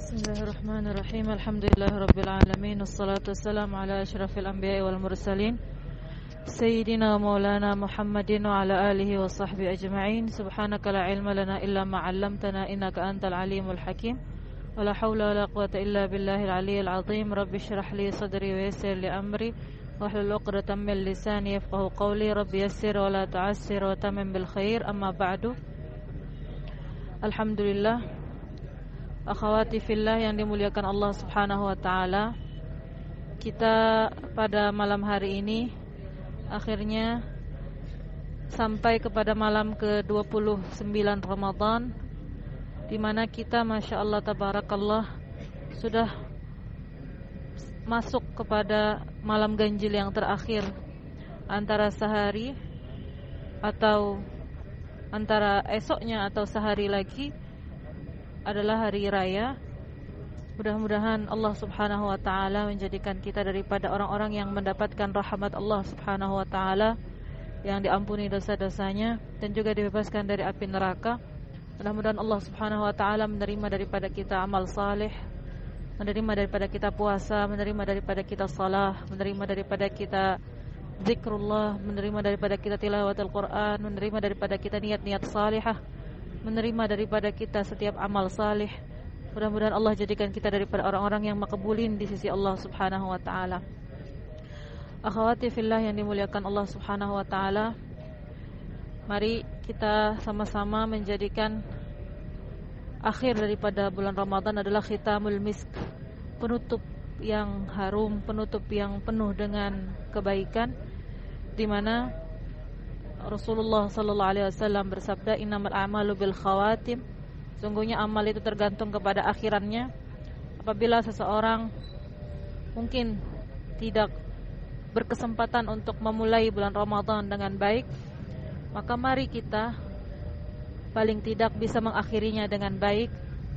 Bismillahirrahmanirrahim. Alhamdulillahirabbil alamin. Wassalatu wassalamu ala asyrafil anbiya'i wal mursalin Sayyidina wa maulana Muhammadin wa ala alihi wa sahbihi ajma'in. Subhanaka la ilma lana illa ma 'allamtana innaka antal alimul hakim. Wa la haula wa la quwwata illa billahil aliyyil azim. Rabbi shrah li sadri wa yassir li amri wahlul 'uqdatam min lisani yafqahu qawli. Rabbi yassir wa la tu'assir wa tammim bil khair. Amma ba'du. Alhamdulillah, akhwati fillah yang dimuliakan Allah Subhanahu wa taala. Kita pada malam hari ini akhirnya sampai kepada malam ke-29 Ramadan, di mana kita Masya Allah Tabarakallah sudah masuk kepada malam ganjil yang terakhir, antara sehari atau antara esoknya atau sehari lagi adalah hari raya. Mudah-mudahan Allah Subhanahu wa taala menjadikan kita daripada orang-orang yang mendapatkan rahmat Allah Subhanahu wa taala, yang diampuni dosa-dosanya dan juga dibebaskan dari api neraka. Mudah-mudahan Allah Subhanahu wa taala menerima daripada kita amal saleh, menerima daripada kita puasa, menerima daripada kita salah, menerima daripada kita zikrullah, menerima daripada kita tilawatul Quran, menerima daripada kita niat-niat salihah, menerima daripada kita setiap amal salih. Mudah-mudahan Allah jadikan kita daripada orang-orang yang makbulin di sisi Allah Subhanahu wa taala. Akhwati fillah yang dimuliakan Allah Subhanahu wa taala, mari kita sama-sama menjadikan akhir daripada bulan Ramadan adalah khitamul misk, penutup yang harum, penutup yang penuh dengan kebaikan, di mana Rasulullah sallallahu alaihi wasallam bersabda, innamal a'malu bil khawatim, sungguhnya amal itu tergantung kepada akhirannya. Apabila seseorang mungkin tidak berkesempatan untuk memulai bulan Ramadan dengan baik, maka mari kita paling tidak bisa mengakhirinya dengan baik,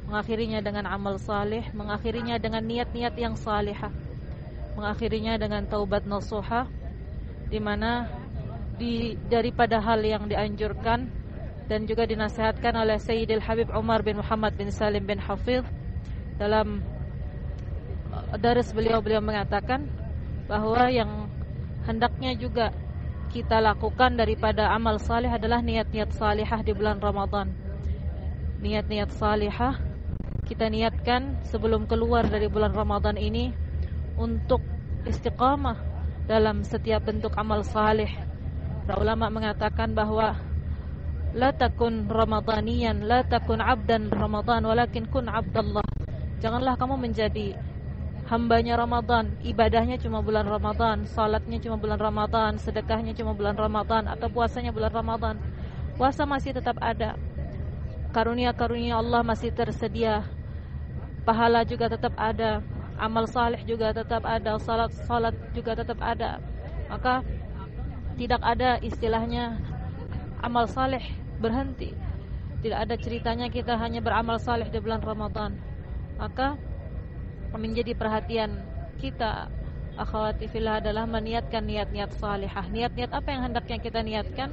mengakhirinya dengan amal saleh, mengakhirinya dengan niat-niat yang salihah, mengakhirinya dengan taubat nasuha, di mana daripada hal yang dianjurkan dan juga dinasihatkan oleh Sayyidil Habib Umar bin Muhammad bin Salim bin Hafidh dalam daris beliau mengatakan bahwa yang hendaknya juga kita lakukan daripada amal salih adalah niat-niat salihah di bulan Ramadan. Niat-niat salihah kita niatkan sebelum keluar dari bulan Ramadan ini untuk istiqamah dalam setiap bentuk amal salih. Para ulama mengatakan bahwa la takun ramadaniyan, la takun abdan Ramadan, walakin kun abdallah. Janganlah kamu menjadi hambanya Ramadan, ibadahnya cuma bulan Ramadan, salatnya cuma bulan Ramadan, sedekahnya cuma bulan Ramadan, atau puasanya bulan Ramadan. Puasa masih tetap ada, karunia-karunia Allah masih tersedia, pahala juga tetap ada, amal saleh juga tetap ada, salat juga tetap ada. Maka tidak ada istilahnya amal saleh berhenti. Tidak ada ceritanya kita hanya beramal saleh di bulan Ramadan. Maka menjadi perhatian kita akhwati fillah adalah meniatkan niat-niat salihah. Niat-niat apa yang hendaknya kita niatkan?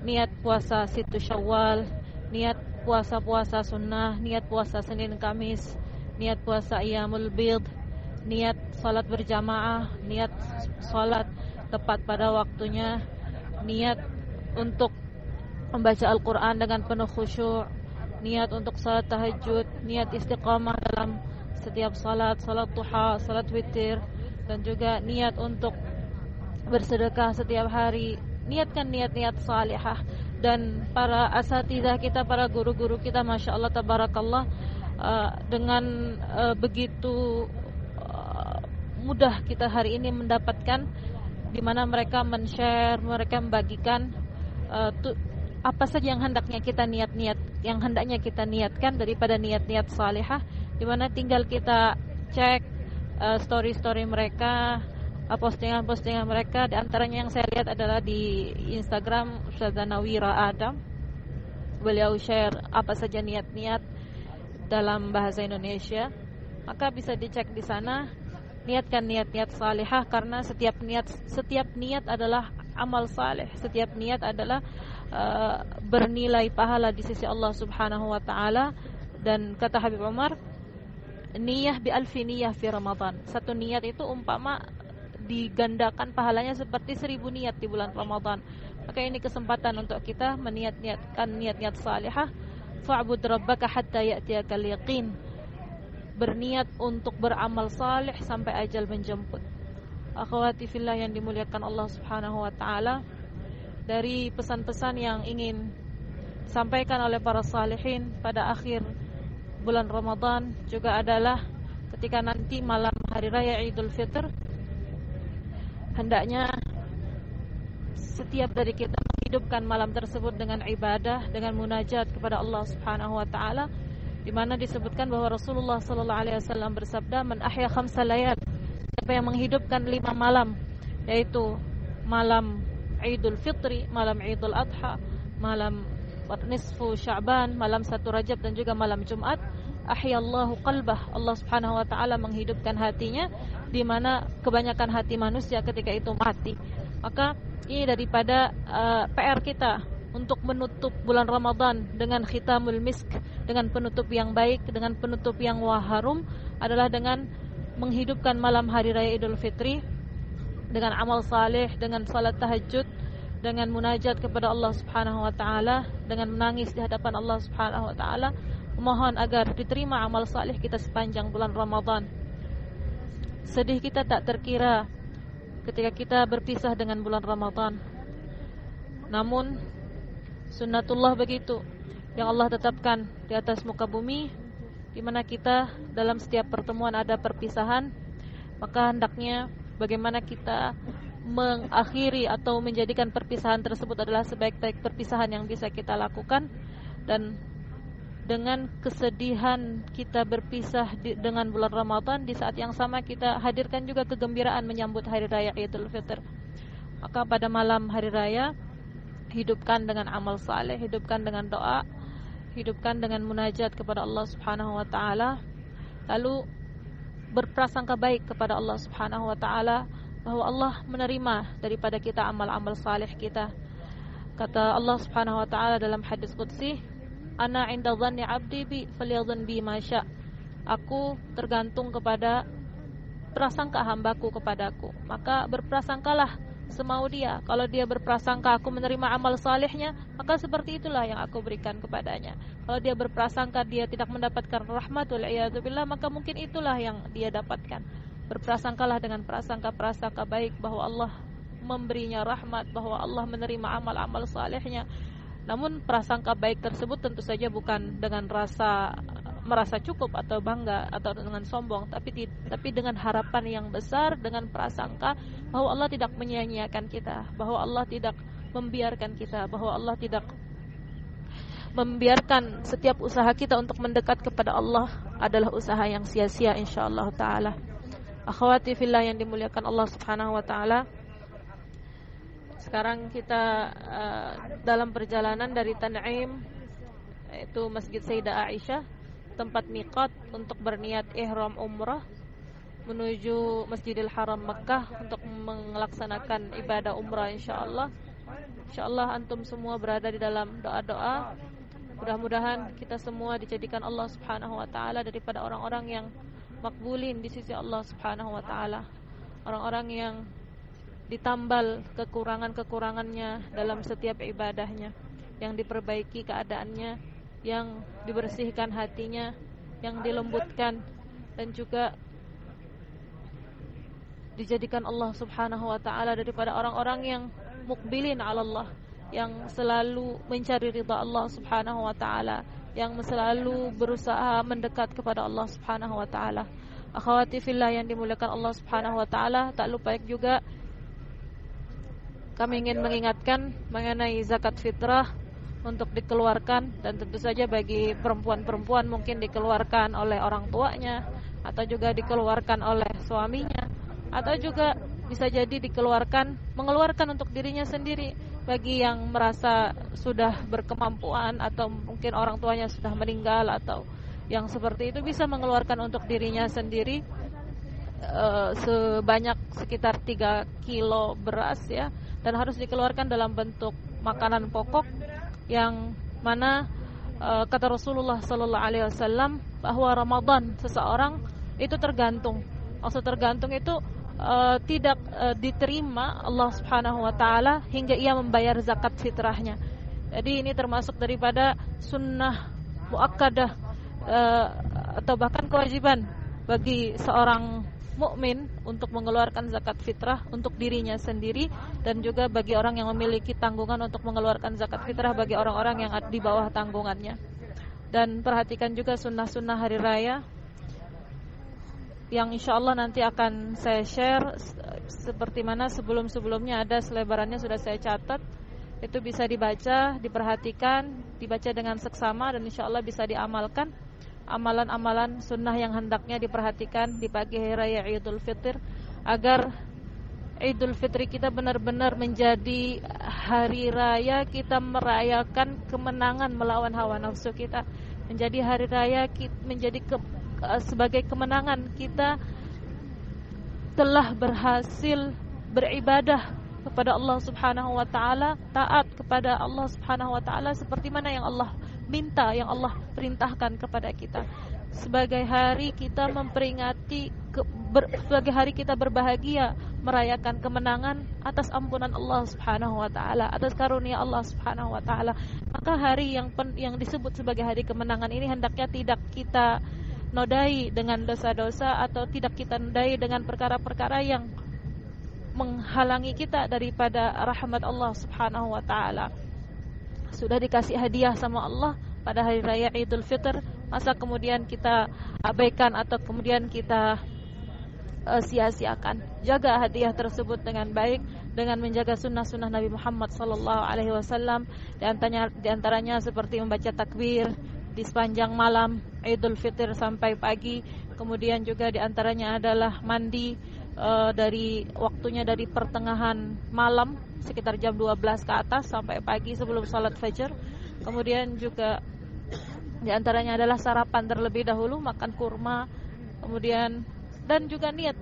Niat puasa Sittu Syawal, niat puasa-puasa sunnah, niat puasa Senin Kamis, niat puasa Ayyamul Bid, niat salat berjamaah, niat salat tepat pada waktunya, niat untuk membaca Al-Quran dengan penuh khusyuk, niat untuk salat tahajud, niat istiqamah dalam setiap salat, salat duha, salat witir, dan juga niat untuk bersedekah setiap hari. Niatkan niat-niat salihah. Dan para asatidzah kita, para guru-guru kita, Masya Allah Tabarakallah, dengan begitu mudah kita hari ini mendapatkan, di mana mereka men-share, mereka membagikan apa saja yang hendaknya kita yang hendaknya kita niatkan daripada niat-niat salihah, di mana tinggal kita cek story-story mereka, postingan-postingan mereka. Di antaranya yang saya lihat adalah di Instagram Ustazah Nawira Adam. Beliau share apa saja niat-niat dalam bahasa Indonesia, maka bisa dicek di sana. Niatkan niat-niat salihah, karena setiap niat adalah amal saleh. Setiap niat adalah bernilai pahala di sisi Allah Subhanahu wa taala. Dan kata Habib Umar, niyah bi alfi niyah fi Ramadan. Satu niat itu umpama digandakan pahalanya seperti 1000 niat di bulan Ramadan. Maka ini kesempatan untuk kita meniat-niatkan niat-niat salihah. Fa'bud rabbaka hatta ya'tiyakal yaqin. Berniat untuk beramal salih sampai ajal menjemput. Akhwati fillah yang dimuliakan Allah Subhanahu wa taala, dari pesan-pesan yang ingin disampaikan oleh para salihin pada akhir bulan Ramadan juga adalah ketika nanti malam hari raya Idul Fitr, hendaknya setiap dari kita menghidupkan malam tersebut dengan ibadah, dengan munajat kepada Allah Subhanahu wa taala, di mana disebutkan bahwa Rasulullah sallallahu alaihi wasallam bersabda, "Man ahya khamsa layal." Siapa yang menghidupkan 5 malam, yaitu malam Idul Fitri, malam Idul Adha, malam nisfu Sya'ban, malam 1 Rajab dan juga malam Jumat, ahyallahu qalbah. Allah Subhanahu wa taala menghidupkan hatinya, di mana kebanyakan hati manusia ketika itu mati. Maka ini daripada PR kita untuk menutup bulan Ramadan dengan khitamul misk, dengan penutup yang baik, dengan penutup yang waharum, adalah dengan menghidupkan malam hari raya Idul Fitri dengan amal saleh, dengan salat tahajud, dengan munajat kepada Allah Subhanahu wa taala, dengan menangis di hadapan Allah Subhanahu wa taala, memohon agar diterima amal saleh kita sepanjang bulan Ramadan. Sedih kita tak terkira ketika kita berpisah dengan bulan Ramadan. Namun sunnatullah begitu yang Allah tetapkan di atas muka bumi, di mana kita dalam setiap pertemuan ada perpisahan. Maka hendaknya bagaimana kita mengakhiri atau menjadikan perpisahan tersebut adalah sebaik-baik perpisahan yang bisa kita lakukan. Dan dengan kesedihan kita berpisah dengan bulan Ramadan, di saat yang sama kita hadirkan juga kegembiraan menyambut hari raya Idul Fitr. Maka pada malam hari raya, hidupkan dengan amal saleh, hidupkan dengan doa, hidupkan dengan munajat kepada Allah Subhanahu wa taala, lalu berprasangka baik kepada Allah Subhanahu wa taala bahwa Allah menerima daripada kita amal-amal saleh kita. Kata Allah Subhanahu wa taala dalam hadis qudsi, "Ana 'inda dhanni 'abdi bi falyadhun bi ma sya'." Aku tergantung kepada prasangka hambaku kepadaku, maka berprasangkalah semau dia. Kalau dia berprasangka aku menerima amal salehnya, maka seperti itulah yang aku berikan kepadanya. Kalau dia berprasangka dia tidak mendapatkan rahmat, wal iyadu billah, maka mungkin itulah yang dia dapatkan. Berprasangkalah dengan prasangka-prasangka baik bahwa Allah memberinya rahmat, bahwa Allah menerima amal-amal salehnya. Namun prasangka baik tersebut tentu saja bukan dengan rasa merasa cukup atau bangga atau dengan sombong, tapi dengan harapan yang besar, dengan prasangka bahwa Allah tidak menyia-nyiakan kita, bahwa Allah tidak membiarkan kita, bahwa Allah tidak membiarkan setiap usaha kita untuk mendekat kepada Allah adalah usaha yang sia-sia insyaallah taala. Akhwati fillah yang dimuliakan Allah Subhanahu wa taala, sekarang kita dalam perjalanan dari Tan'im, yaitu Masjid Sayyidah Aisyah, tempat miqat untuk berniat ihram umrah, menuju Masjidil Haram Mekah untuk melaksanakan ibadah umrah insyaallah. Insyaallah antum semua berada di dalam doa-doa. Mudah-mudahan kita semua dijadikan Allah Subhanahu wa taala daripada orang-orang yang makbulin di sisi Allah Subhanahu wa taala. Orang-orang yang ditambal kekurangan-kekurangannya dalam setiap ibadahnya, yang diperbaiki keadaannya, yang dibersihkan hatinya, yang dilembutkan, dan juga dijadikan Allah Subhanahu wa taala daripada orang-orang yang mukbilin 'ala Allah, yang selalu mencari ridha Allah Subhanahu wa taala, yang selalu berusaha mendekat kepada Allah Subhanahu wa taala. Akhwati fillah yang dimuliakan Allah Subhanahu wa taala, tak lupa juga kami ingin mengingatkan mengenai zakat fitrah untuk dikeluarkan, dan tentu saja bagi perempuan-perempuan mungkin dikeluarkan oleh orang tuanya, atau juga dikeluarkan oleh suaminya, atau juga bisa jadi mengeluarkan untuk dirinya sendiri. Bagi yang merasa sudah berkemampuan atau mungkin orang tuanya sudah meninggal atau yang seperti itu, bisa mengeluarkan untuk dirinya sendiri sebanyak sekitar 3 kilo beras ya, dan harus dikeluarkan dalam bentuk makanan pokok, yang mana kata Rasulullah sallallahu alaihi wasallam bahwa Ramadan seseorang Itu tergantung. Maksud tergantung itu tidak diterima Allah Subhanahu wa taala hingga ia membayar zakat fitrahnya. Jadi ini termasuk daripada sunnah muakkadah atau bahkan kewajiban bagi seorang mukmin untuk mengeluarkan zakat fitrah untuk dirinya sendiri, dan juga bagi orang yang memiliki tanggungan untuk mengeluarkan zakat fitrah bagi orang-orang yang di bawah tanggungannya. Dan perhatikan juga sunnah-sunnah hari raya yang insyaallah nanti akan saya share, seperti mana sebelum-sebelumnya ada selebarannya sudah saya catat. Itu bisa dibaca, diperhatikan, dibaca dengan seksama, dan insyaallah bisa diamalkan amalan-amalan sunnah yang hendaknya diperhatikan di pagi hari raya Idul Fitr, agar Idul Fitri kita benar-benar menjadi hari raya kita merayakan kemenangan melawan hawa nafsu kita, menjadi hari raya menjadi sebagai kemenangan kita telah berhasil beribadah kepada Allah Subhanahu wa taala, taat kepada Allah Subhanahu wa taala seperti mana yang Allah minta, yang Allah perintahkan kepada kita. Sebagai hari kita memperingati sebagai hari kita berbahagia merayakan kemenangan atas ampunan Allah Subhanahu wa taala, atas karunia Allah Subhanahu wa taala. Maka hari yang disebut sebagai hari kemenangan ini hendaknya tidak kita nodai dengan dosa-dosa, atau tidak kita nodai dengan perkara-perkara yang menghalangi kita daripada rahmat Allah Subhanahu wa taala. Sudah dikasih hadiah sama Allah pada hari raya Idul Fitr, masa kemudian kita abaikan atau kemudian kita sia-siakan. Jaga hadiah tersebut dengan baik dengan menjaga sunnah-sunnah Nabi Muhammad sallallahu alaihi wasallam, di antaranya seperti membaca takbir di sepanjang malam Idul Fitr sampai pagi. Kemudian juga di antaranya adalah mandi dari waktunya dari pertengahan malam sekitar jam 12 ke atas sampai pagi sebelum salat fajar. Kemudian juga di antaranya adalah sarapan terlebih dahulu, makan kurma. Kemudian dan juga niat,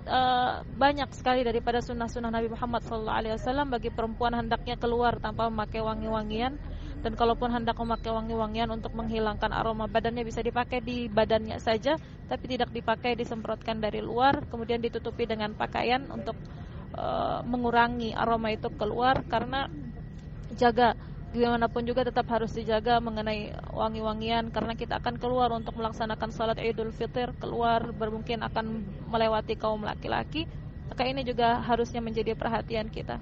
banyak sekali daripada sunnah-sunnah Nabi Muhammad SAW. Bagi perempuan hendaknya keluar tanpa memakai wangi-wangian, dan kalaupun hendak memakai wangi-wangian untuk menghilangkan aroma badannya, bisa dipakai di badannya saja, tapi tidak dipakai disemprotkan dari luar, kemudian ditutupi dengan pakaian untuk mengurangi aroma itu keluar. Karena jaga, bagaimanapun juga tetap harus dijaga mengenai wangi-wangian, karena kita akan keluar untuk melaksanakan salat Idul Fitr, keluar mungkin akan melewati kaum laki-laki, maka ini juga harusnya menjadi perhatian kita.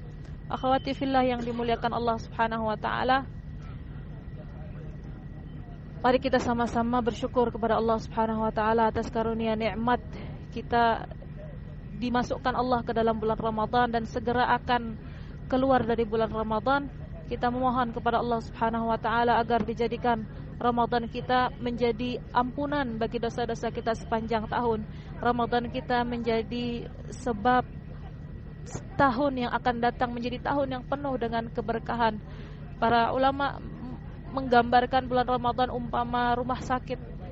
Akhwati fillah yang dimuliakan Allah Subhanahu wa taala, mari kita sama-sama bersyukur kepada Allah Subhanahu wa taala atas karunia nikmat kita dimasukkan Allah ke dalam bulan Ramadan dan segera akan keluar dari bulan Ramadan. Kita memohon kepada Allah Subhanahu wa taala agar dijadikan Ramadan kita menjadi ampunan bagi dosa-dosa kita sepanjang tahun. Ramadan kita menjadi sebab tahun yang akan datang menjadi tahun yang penuh dengan keberkahan. Para ulama menggambarkan bulan Ramadan umpama rumah sakit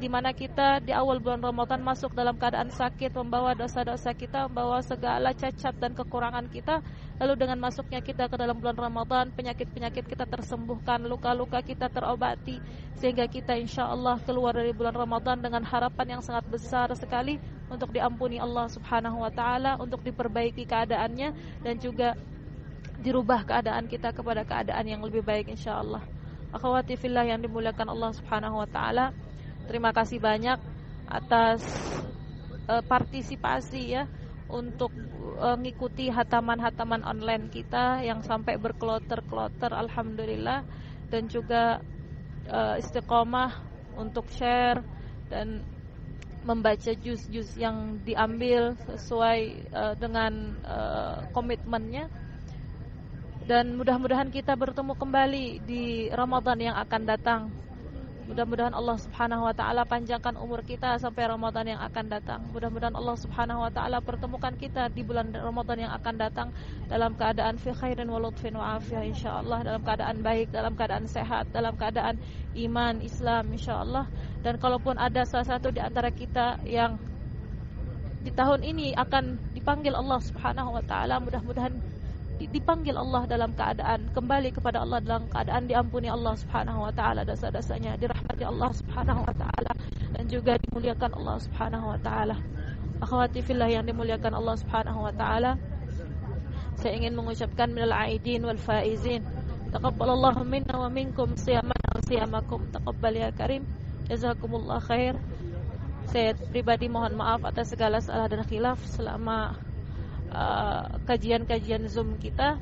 di mana kita di awal bulan Ramadan masuk dalam keadaan sakit, membawa dosa-dosa kita, membawa segala cacat dan kekurangan kita. Lalu dengan masuknya kita ke dalam bulan Ramadan, penyakit-penyakit kita tersembuhkan, luka-luka kita terobati, sehingga kita insyaallah keluar dari bulan Ramadan dengan harapan yang sangat besar sekali untuk diampuni Allah Subhanahu wa taala, untuk diperbaiki keadaannya, dan juga dirubah keadaan kita kepada keadaan yang lebih baik insyaallah. Akhwati fillah yang dimuliakan Allah Subhanahu wa taala, terima kasih banyak atas partisipasi ya untuk mengikuti hataman-hataman online kita yang sampai berkloter-kloter, alhamdulillah, dan juga istiqomah untuk share dan membaca juz-juz yang diambil sesuai dengan komitmennya. Dan mudah-mudahan kita bertemu kembali di Ramadan yang akan datang. Mudah-mudahan Allah Subhanahu wa taala panjangkan umur kita sampai Ramadan yang akan datang. Mudah-mudahan Allah Subhanahu wa taala pertemukan kita di bulan Ramadan yang akan datang dalam keadaan fi khairin wa lutfin wa afiyah insyaallah, dalam keadaan baik, dalam keadaan sehat, dalam keadaan iman, Islam insyaallah. Dan kalaupun ada salah satu di antara kita yang di tahun ini akan dipanggil Allah Subhanahu wa taala, mudah-mudahan dipanggil Allah dalam keadaan kembali kepada Allah, dalam keadaan diampuni Allah Subhanahu wa taala dosa-dosanya, dirahmati Allah Subhanahu wa taala, dan juga dimuliakan Allah Subhanahu wa taala. Akhwati fillah yang dimuliakan Allah Subhanahu wa taala, saya ingin mengucapkan minal aidin wal faizin, taqabbalallahu minna wa minkum siyamana wa siyamakum, taqabbal ya karim, jazakumullah khair. Saya pribadi mohon maaf atas segala salah dan khilaf selama kajian-kajian Zoom kita,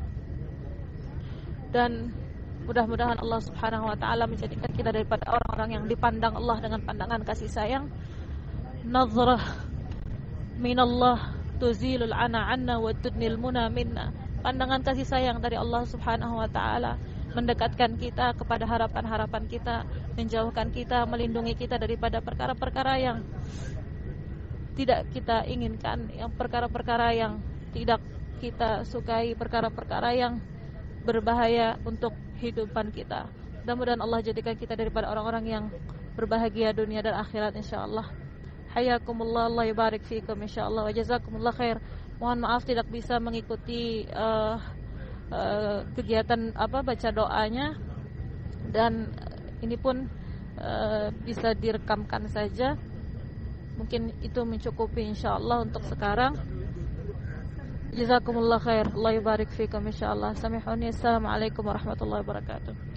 dan mudah-mudahan Allah Subhanahu wa taala menjadikan kita daripada orang-orang yang dipandang Allah dengan pandangan kasih sayang. Nazrah minallah tuzilul ana anna wa tudnil muna minna. Pandangan kasih sayang dari Allah Subhanahu wa taala mendekatkan kita kepada harapan-harapan kita, menjauhkan kita, melindungi kita daripada perkara-perkara yang tidak kita inginkan, yang perkara-perkara yang tidak kita sukai, perkara-perkara yang berbahaya untuk kehidupan kita. Mudah-mudahan Allah jadikan kita daripada orang-orang yang berbahagia dunia dan akhirat insyaallah. Hayakumullah, Allah yubarik fikum insyaallah, wa jazakumullah khair. Mohon maaf tidak bisa mengikuti kegiatan baca doanya, dan ini pun bisa direkamkan saja. Mungkin itu mencukupi insyaallah untuk sekarang. Jazakumullah khair. Allah yubarik fikum insyaallah. Samihuni. Assalamualaikum warahmatullahi wabarakatuh.